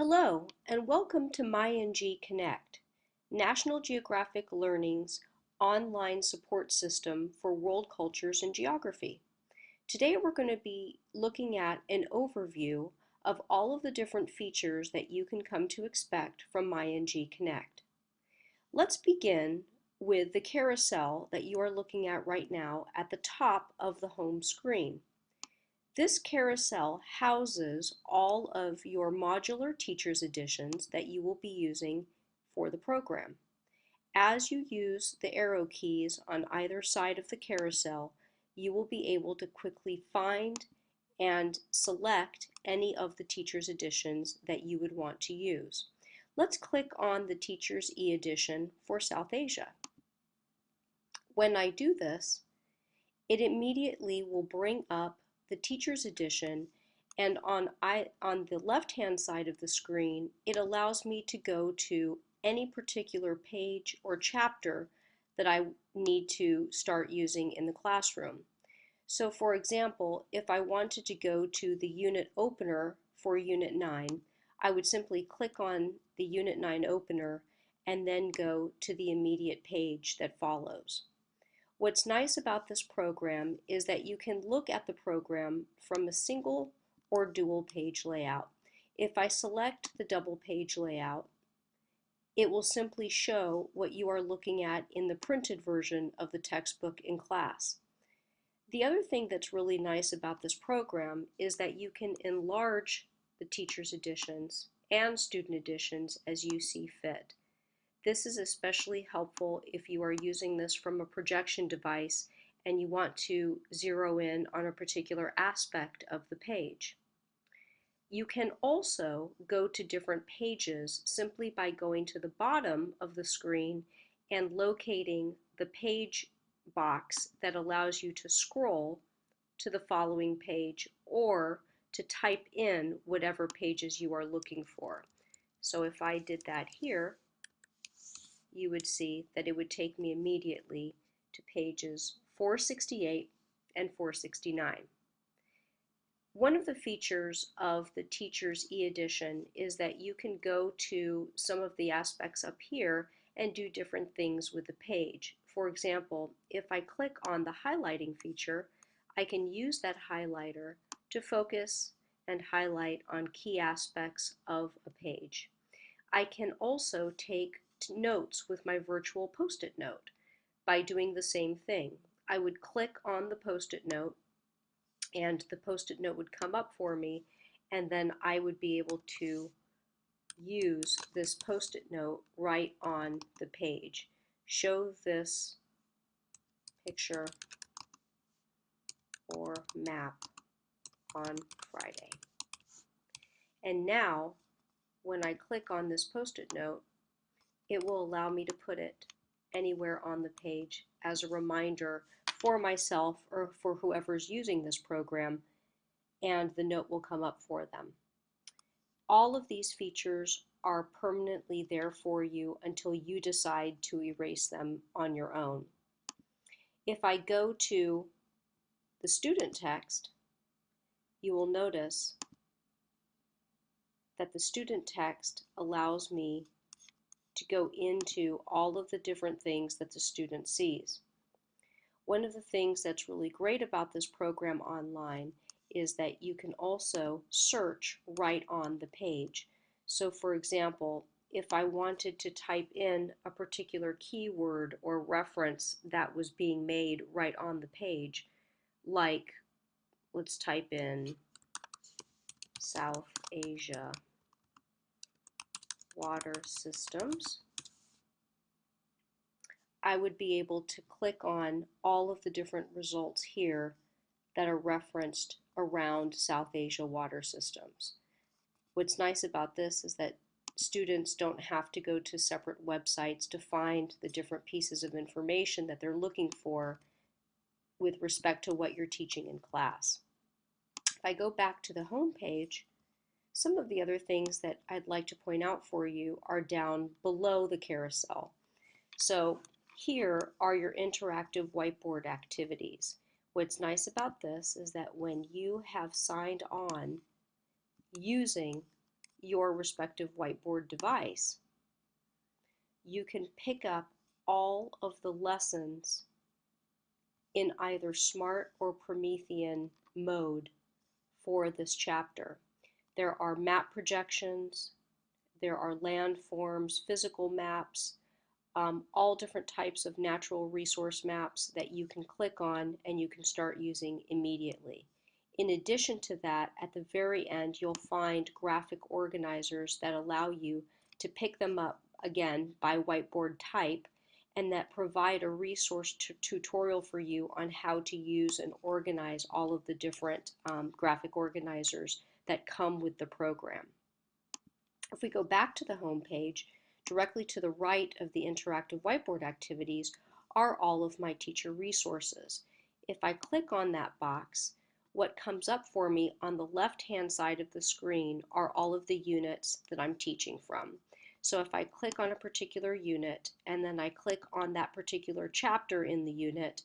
Hello, and welcome to MyNG Connect, National Geographic Learning's online support system for world cultures and geography. Today we're going to be looking at an overview of all of the different features that you can come to expect from MyNG Connect. Let's begin with the carousel that you are looking at right now at the top of the home screen. This carousel houses all of your modular teacher's editions that you will be using for the program. As you use the arrow keys on either side of the carousel, you will be able to quickly find and select any of the teacher's editions that you would want to use. Let's click on the Teacher's e-edition for South Asia. When I do this, it immediately will bring up the Teacher's Edition, and on the left-hand side of the screen, it allows me to go to any particular page or chapter that I need to start using in the classroom. So for example, if I wanted to go to the unit opener for Unit 9, I would simply click on the Unit 9 opener and then go to the immediate page that follows. What's nice about this program is that you can look at the program from a single or dual page layout. If I select the double page layout, it will simply show what you are looking at in the printed version of the textbook in class. The other thing that's really nice about this program is that you can enlarge the teacher's editions and student editions as you see fit. This is especially helpful if you are using this from a projection device and you want to zero in on a particular aspect of the page. You can also go to different pages simply by going to the bottom of the screen and locating the page box that allows you to scroll to the following page or to type in whatever pages you are looking for. So if I did that here, you would see that it would take me immediately to pages 468 and 469. One of the features of the Teacher's e-edition is that you can go to some of the aspects up here and do different things with the page. For example, if I click on the highlighting feature, I can use that highlighter to focus and highlight on key aspects of a page. I can also take notes with my virtual post-it note by doing the same thing. I would click on the post-it note and the post-it note would come up for me, and then I would be able to use this post-it note right on the page. Show this picture or map on Friday. And now when I click on this post-it note, it will allow me to put it anywhere on the page as a reminder for myself or for whoever's using this program, and the note will come up for them. All of these features are permanently there for you until you decide to erase them on your own. If I go to the student text, you will notice that the student text allows me to go into all of the different things that the student sees. One of the things that's really great about this program online is that you can also search right on the page. So for example, if I wanted to type in a particular keyword or reference that was being made right on the page, like let's type in South Asia water systems, I would be able to click on all of the different results here that are referenced around South Asia water systems. What's nice about this is that students don't have to go to separate websites to find the different pieces of information that they're looking for with respect to what you're teaching in class. If I go back to the home page, some of the other things that I'd like to point out for you are down below the carousel. So here are your interactive whiteboard activities. What's nice about this is that when you have signed on using your respective whiteboard device, you can pick up all of the lessons in either Smart or Promethean mode for this chapter. There are map projections, there are landforms, physical maps, all different types of natural resource maps that you can click on and you can start using immediately. In addition to that, at the very end, you'll find graphic organizers that allow you to pick them up, again, by whiteboard type, and that provide a resource tutorial for you on how to use and organize all of the different graphic organizers that come with the program. If we go back to the home page, directly to the right of the interactive whiteboard activities are all of my teacher resources. If I click on that box, what comes up for me on the left-hand side of the screen are all of the units that I'm teaching from. So if I click on a particular unit and then I click on that particular chapter in the unit,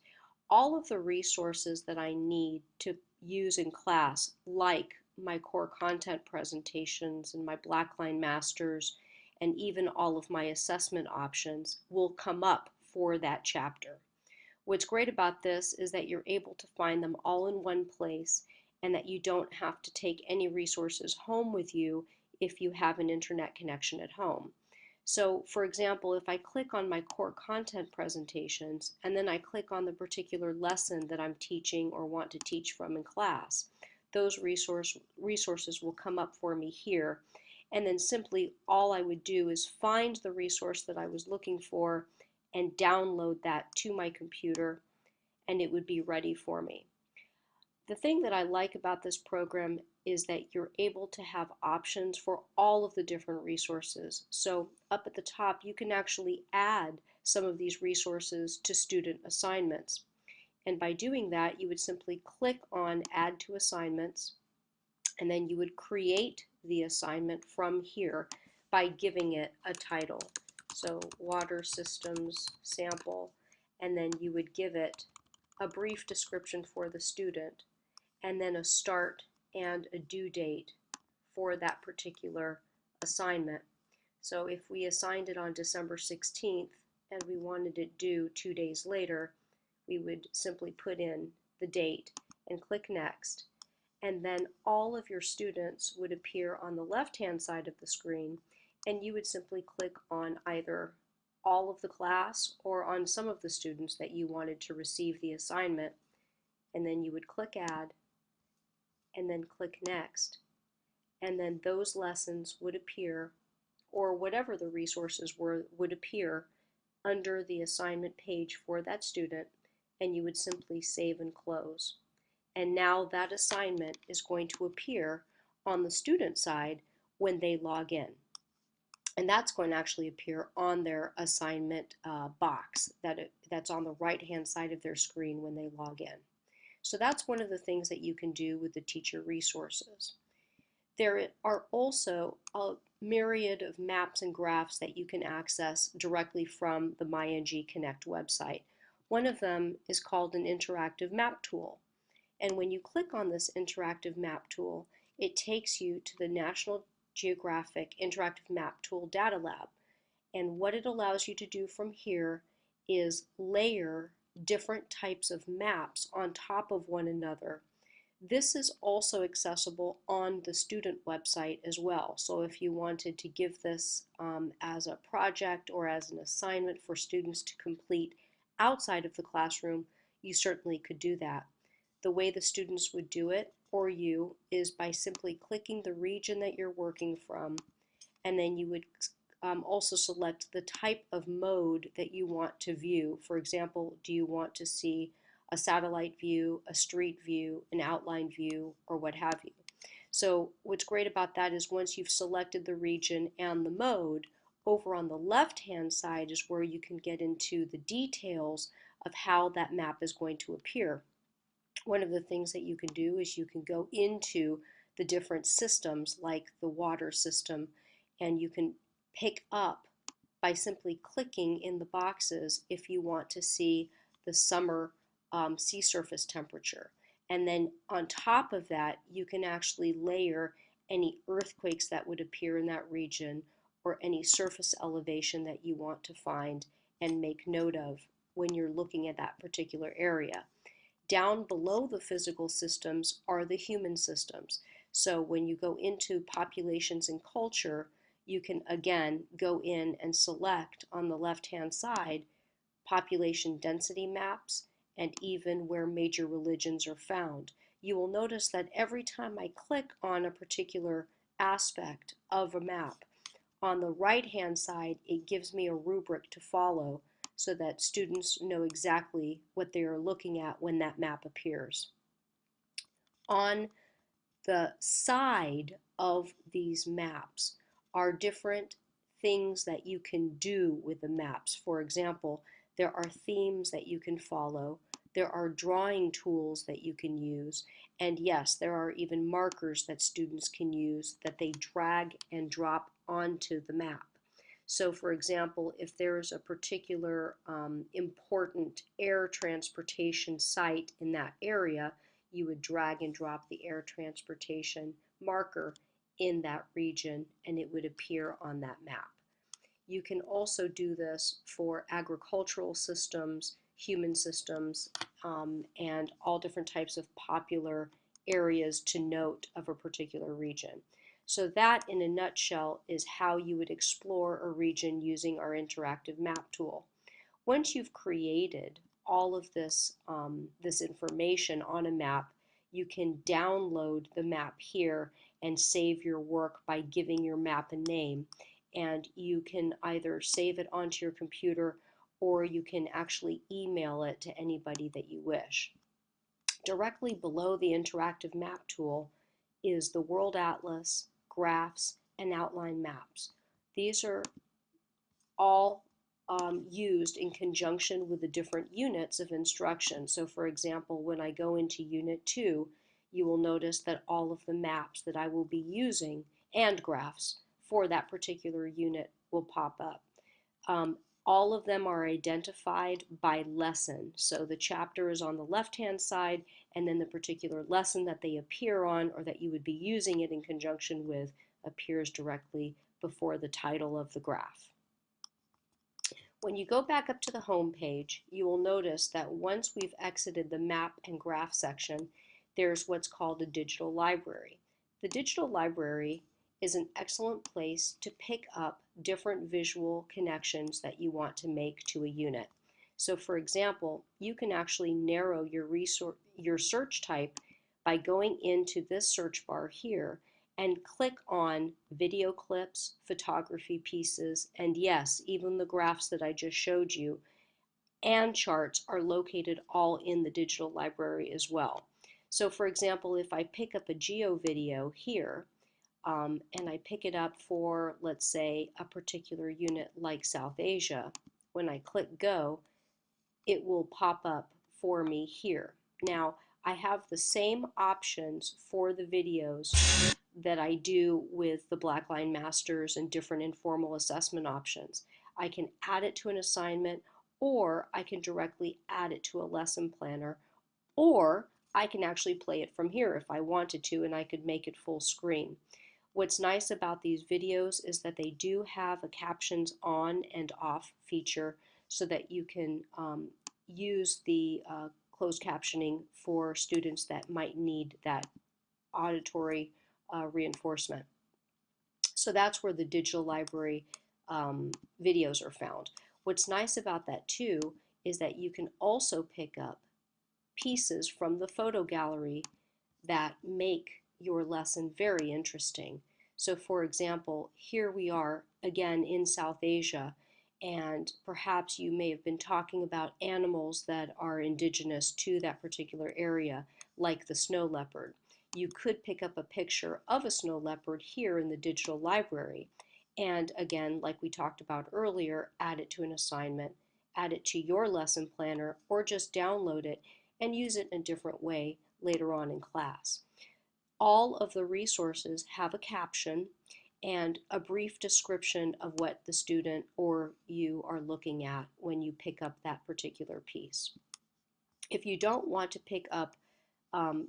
all of the resources that I need to use in class, like my core content presentations and my Blackline Masters, and even all of my assessment options will come up for that chapter. What's great about this is that you're able to find them all in one place and that you don't have to take any resources home with you if you have an internet connection at home. So for example, if I click on my core content presentations and then I click on the particular lesson that I'm teaching or want to teach from in class, those resources will come up for me here. And then simply all I would do is find the resource that I was looking for and download that to my computer, and it would be ready for me. The thing that I like about this program is that you're able to have options for all of the different resources. So up at the top, you can actually add some of these resources to student assignments. And by doing that, you would simply click on Add to Assignments, and then you would create the assignment from here by giving it a title. So Water Systems Sample, and then you would give it a brief description for the student, and then a start and a due date for that particular assignment. So if we assigned it on December 16th and we wanted it due 2 days later, we would simply put in the date and click Next. And then all of your students would appear on the left-hand side of the screen, and you would simply click on either all of the class or on some of the students that you wanted to receive the assignment, and then you would click Add, and then click Next. And then those lessons would appear, or whatever the resources were, would appear under the assignment page for that student, and you would simply save and close. And now that assignment is going to appear on the student side when they log in. And that's going to actually appear on their assignment box that's on the right-hand side of their screen when they log in. So that's one of the things that you can do with the teacher resources. There are also a myriad of maps and graphs that you can access directly from the MyNG Connect website. One of them is called an interactive map tool. And when you click on this interactive map tool, it takes you to the National Geographic Interactive Map Tool Data Lab. And what it allows you to do from here is layer different types of maps on top of one another. This is also accessible on the student website as well. So if you wanted to give this as a project or as an assignment for students to complete outside of the classroom, you certainly could do that. The way the students would do it, or you, is by simply clicking the region that you're working from, and then you would also select the type of mode that you want to view. For example, do you want to see a satellite view, a street view, an outline view, or what have you? So what's great about that is once you've selected the region and the mode, over on the left-hand side is where you can get into the details of how that map is going to appear. One of the things that you can do is you can go into the different systems like the water system, and you can pick up by simply clicking in the boxes if you want to see the summer sea surface temperature. And then on top of that, you can actually layer any earthquakes that would appear in that region, or any surface elevation that you want to find and make note of when you're looking at that particular area. Down below the physical systems are the human systems. So when you go into populations and culture, you can again go in and select on the left-hand side population density maps and even where major religions are found. You will notice that every time I click on a particular aspect of a map, on the right-hand side, it gives me a rubric to follow so that students know exactly what they are looking at when that map appears. On the side of these maps are different things that you can do with the maps. For example, there are themes that you can follow, there are drawing tools that you can use, and yes, there are even markers that students can use that they drag and drop onto the map. So for example, if there's a particular important air transportation site in that area, you would drag and drop the air transportation marker in that region and it would appear on that map. You can also do this for agricultural systems, human systems, and all different types of popular areas to note of a particular region. So that, in a nutshell, is how you would explore a region using our interactive map tool. Once you've created all of this, this information on a map, you can download the map here and save your work by giving your map a name. And you can either save it onto your computer or you can actually email it to anybody that you wish. Directly below the interactive map tool is the World Atlas, graphs, and outline maps. These are all used in conjunction with the different units of instruction. So for example, when I go into Unit 2, you will notice that all of the maps that I will be using and graphs for that particular unit will pop up. All of them are identified by lesson. So the chapter is on the left-hand side, and then the particular lesson that they appear on or that you would be using it in conjunction with appears directly before the title of the graph. When you go back up to the home page, you will notice that once we've exited the map and graph section, there's what's called a digital library. The digital library is an excellent place to pick up different visual connections that you want to make to a unit. So for example, you can actually narrow your search type by going into this search bar here and click on video clips, photography pieces, and yes, even the graphs that I just showed you and charts are located all in the digital library as well. So for example, if I pick up a geo video here, and I pick it up for, let's say, a particular unit like South Asia, when I click go, it will pop up for me here. Now, I have the same options for the videos that I do with the Blackline Masters and different informal assessment options. I can add it to an assignment, or I can directly add it to a lesson planner, or I can actually play it from here if I wanted to, and I could make it full screen. What's nice about these videos is that they do have a captions on and off feature so that you can use the closed captioning for students that might need that auditory reinforcement. So that's where the digital library videos are found. What's nice about that too is that you can also pick up pieces from the photo gallery that make your lesson very interesting. So for example, here we are again in South Asia, and perhaps you may have been talking about animals that are indigenous to that particular area, like the snow leopard. You could pick up a picture of a snow leopard here in the digital library, and again, like we talked about earlier, add it to an assignment, add it to your lesson planner, or just download it and use it in a different way later on in class. All of the resources have a caption and a brief description of what the student or you are looking at when you pick up that particular piece. If you don't want to pick up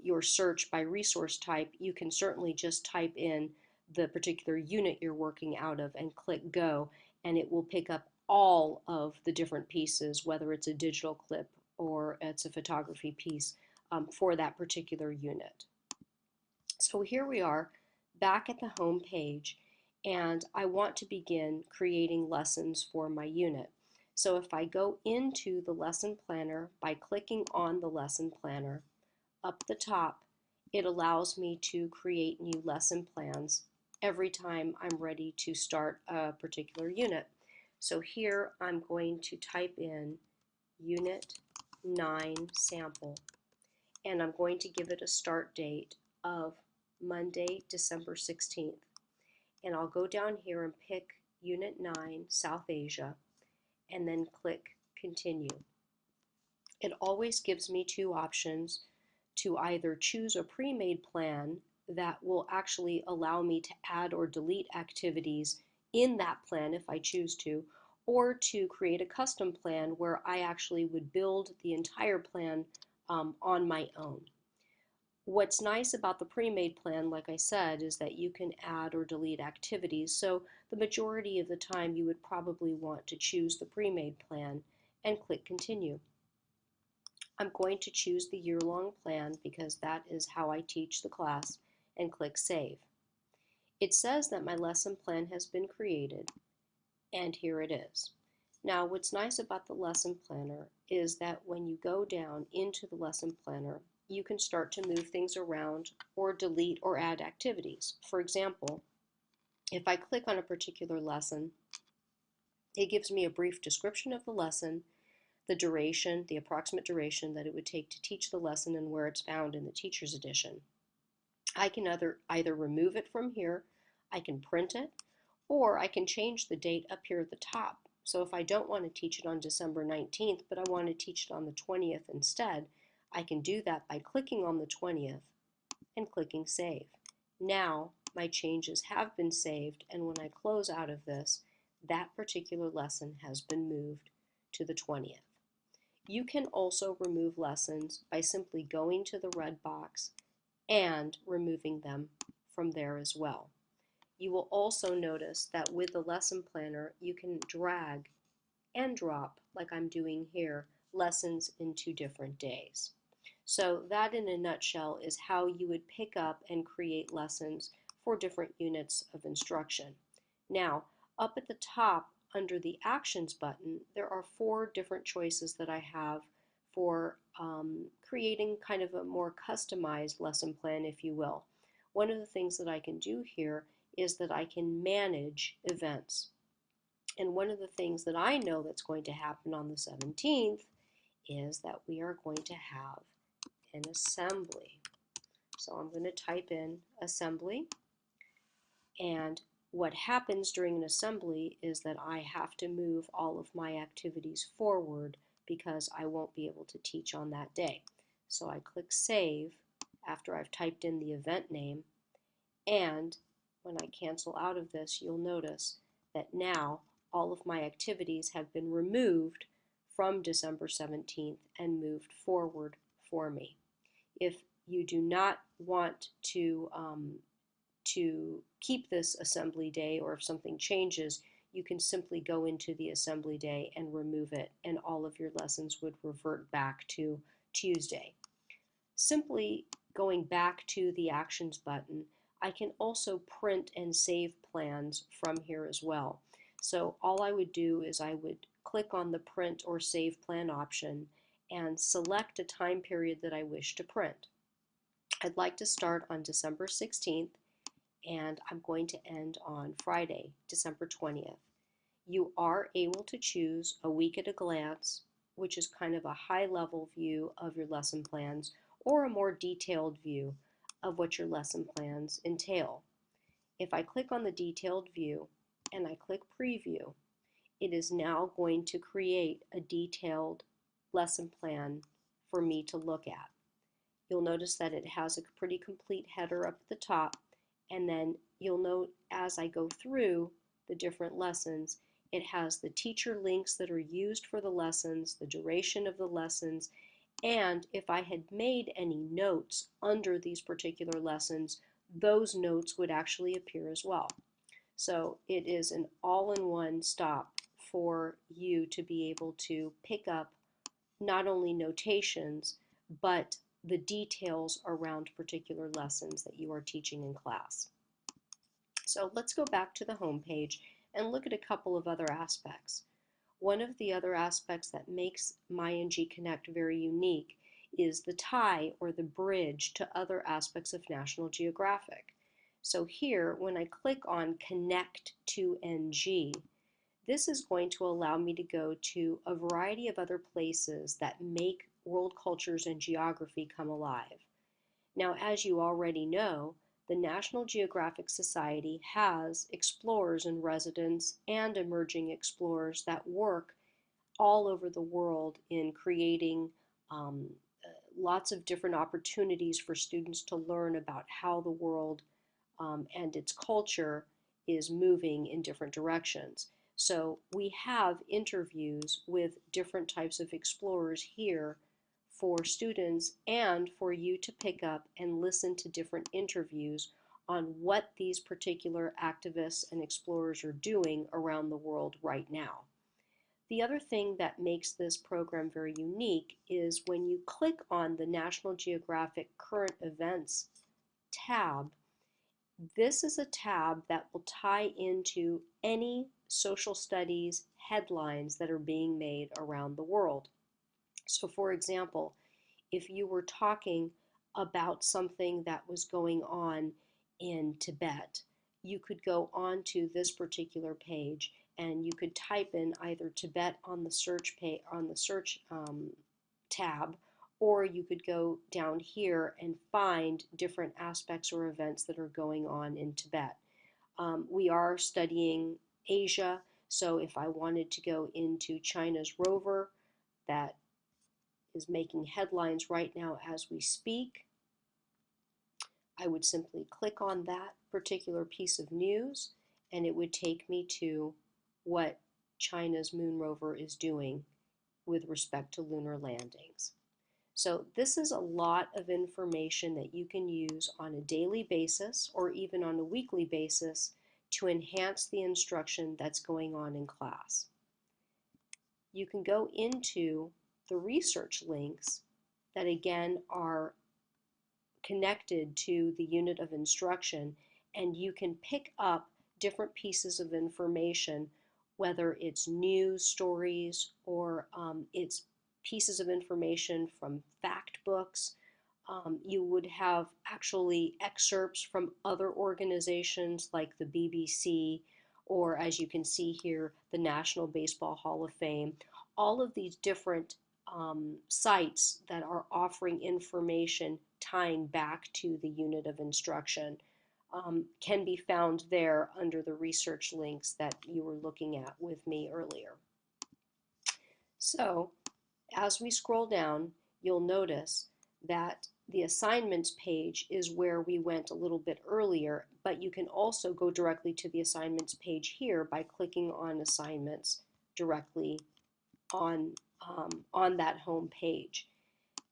your search by resource type, you can certainly just type in the particular unit you're working out of and click go, and it will pick up all of the different pieces, whether it's a digital clip or it's a photography piece for that particular unit. So here we are back at the home page, and I want to begin creating lessons for my unit. So if I go into the lesson planner by clicking on the lesson planner, up the top, it allows me to create new lesson plans every time I'm ready to start a particular unit. So here I'm going to type in Unit 9 Sample, and I'm going to give it a start date of Monday, December 16th. And I'll go down here and pick Unit 9, South Asia, and then click Continue. It always gives me two options to either choose a pre-made plan that will actually allow me to add or delete activities in that plan if I choose to, or to create a custom plan where I actually would build the entire plan on my own. What's nice about the pre-made plan, like I said, is that you can add or delete activities, so the majority of the time you would probably want to choose the pre-made plan and click Continue. I'm going to choose the year-long plan because that is how I teach the class, and click Save. It says that my lesson plan has been created, and here it is. Now, what's nice about the lesson planner is that when you go down into the lesson planner, you can start to move things around or delete or add activities. For example, if I click on a particular lesson, it gives me a brief description of the lesson, the duration, the approximate duration that it would take to teach the lesson, and where it's found in the teacher's edition. I can either remove it from here, I can print it, or I can change the date up here at the top. So if I don't want to teach it on December 19th, but I want to teach it on the 20th instead, I can do that by clicking on the 20th and clicking Save. Now my changes have been saved, and when I close out of this, that particular lesson has been moved to the 20th. You can also remove lessons by simply going to the red box and removing them from there as well. You will also notice that with the lesson planner, you can drag and drop, like I'm doing here, lessons into different days. So that in a nutshell is how you would pick up and create lessons for different units of instruction. Now, up at the top under the Actions button, there are 4 different choices that I have for creating kind of a more customized lesson plan, if you will. One of the things that I can do here is that I can manage events. And one of the things that I know that's going to happen on the 17th is that we are going to have an assembly. So I'm going to type in assembly, and what happens during an assembly is that I have to move all of my activities forward because I won't be able to teach on that day. So I click Save after I've typed in the event name, and when I cancel out of this, you'll notice that now all of my activities have been removed from December 17th and moved forward for me. If you do not want to keep this assembly day, or if something changes, you can simply go into the assembly day and remove it, and all of your lessons would revert back to Tuesday. Simply going back to the Actions button, I can also print and save plans from here as well. So all I would do is I would click on the Print or Save Plan option and select a time period that I wish to print. I'd like to start on December 16th, and I'm going to end on Friday, December 20th. You are able to choose a week at a glance, which is kind of a high-level view of your lesson plans, or a more detailed view of what your lesson plans entail. If I click on the detailed view and I click Preview, it is now going to create a detailed lesson plan for me to look at. You'll notice that it has a pretty complete header up at the top, and then you'll note as I go through the different lessons, it has the teacher links that are used for the lessons, the duration of the lessons, And if I had made any notes under these particular lessons, those notes would actually appear as well. So it is an all-in-one stop for you to be able to pick up not only notations, but the details around particular lessons that you are teaching in class. So let's go back to the home page and look at a couple of other aspects. One of the other aspects that makes MyNG Connect very unique is the tie or the bridge to other aspects of National Geographic. So here, when I click on Connect to NG, this is going to allow me to go to a variety of other places that make world cultures and geography come alive. Now, as you already know, the National Geographic Society has explorers in residence and emerging explorers that work all over the world in creating um, lots of different opportunities for students to learn about how the world and its culture is moving in different directions. So we have interviews with different types of explorers here for students and for you to pick up and listen to different interviews on what these particular activists and explorers are doing around the world right now. The other thing that makes this program very unique is when you click on the National Geographic Current Events tab, this is a tab that will tie into any social studies headlines that are being made around the world. So for example, if you were talking about something that was going on in Tibet, you could go onto this particular page and you could type in either Tibet on the search page on the search tab, or you could go down here and find different aspects or events that are going on in Tibet. We are studying Asia, so if I wanted to go into China's rover that is making headlines right now as we speak, I would simply click on that particular piece of news and it would take me to what China's moon rover is doing with respect to lunar landings. So this is a lot of information that you can use on a daily basis or even on a weekly basis to enhance the instruction that's going on in class. You can go into the research links that again are connected to the unit of instruction, and you can pick up different pieces of information, whether it's news stories or it's pieces of information from fact books. You would have actually excerpts from other organizations like the BBC, or as you can see here, the National Baseball Hall of Fame. All of these different sites that are offering information tying back to the unit of instruction can be found there under the research links that you were looking at with me earlier. So as we scroll down, you'll notice that the assignments page is where we went a little bit earlier, but you can also go directly to the assignments page here by clicking on assignments directly on that home page.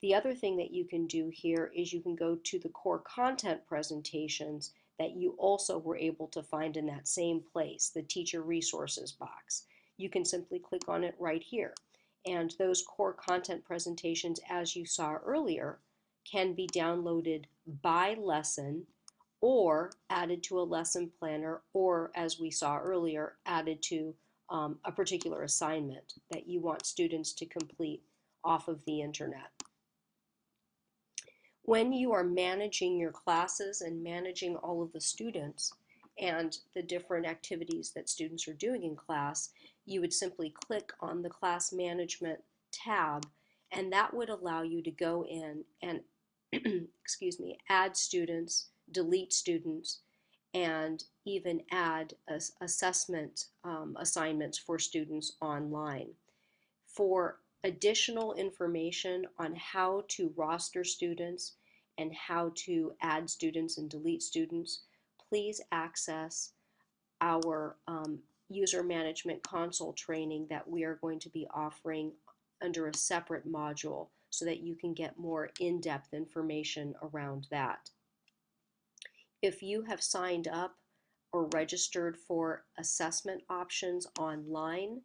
The other thing that you can do here is you can go to the core content presentations that you also were able to find in that same place, the teacher resources box. You can simply click on it right here. And those core content presentations, as you saw earlier, can be downloaded by lesson or added to a lesson planner, or as we saw earlier, added to a particular assignment that you want students to complete off of the internet. When you are managing your classes and managing all of the students and the different activities that students are doing in class, you would simply click on the class management tab, and that would allow you to go in and excuse me, add students, delete students, and even add assessment assignments for students online. For additional information on how to roster students and how to add students and delete students, please access our user management console training that we are going to be offering under a separate module. so that you can get more in-depth information around that. If you have signed up or registered for assessment options online,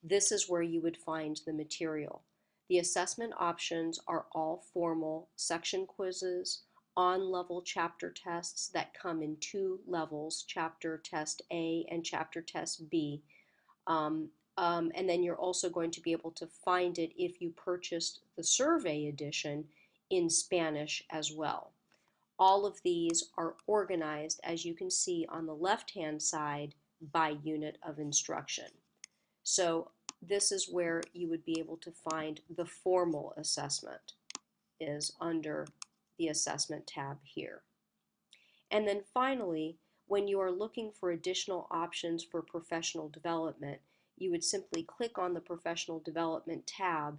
this is where you would find the material. The assessment options are all formal section quizzes, on-level chapter tests that come in two levels, chapter test A and chapter test B. And then you're also going to be able to find it if you purchased the survey edition in Spanish as well. All of these are organized, as you can see on the left-hand side, by unit of instruction. So this is where you would be able to find the formal assessment, is under the assessment tab here. And then finally, when you are looking for additional options for professional development, you would simply click on the professional development tab,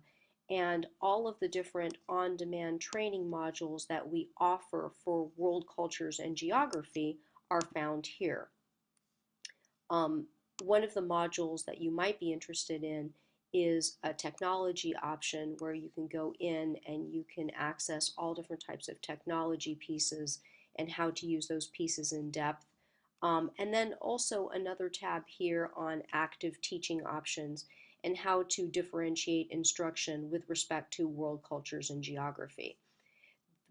and all of the different on-demand training modules that we offer for world cultures and geography are found here. One of the modules that you might be interested in is a technology option where you can go in and you can access all different types of technology pieces and how to use those pieces in depth. And then also another tab here on active teaching options and how to differentiate instruction with respect to world cultures and geography.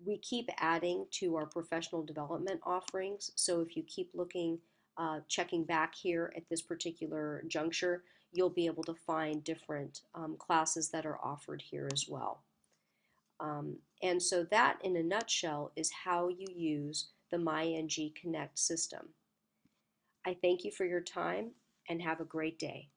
We keep adding to our professional development offerings, so if you keep looking, checking back here at this particular juncture, you'll be able to find different classes that are offered here as well. And so that, in a nutshell, is how you use the MyNG Connect system. I thank you for your time and have a great day.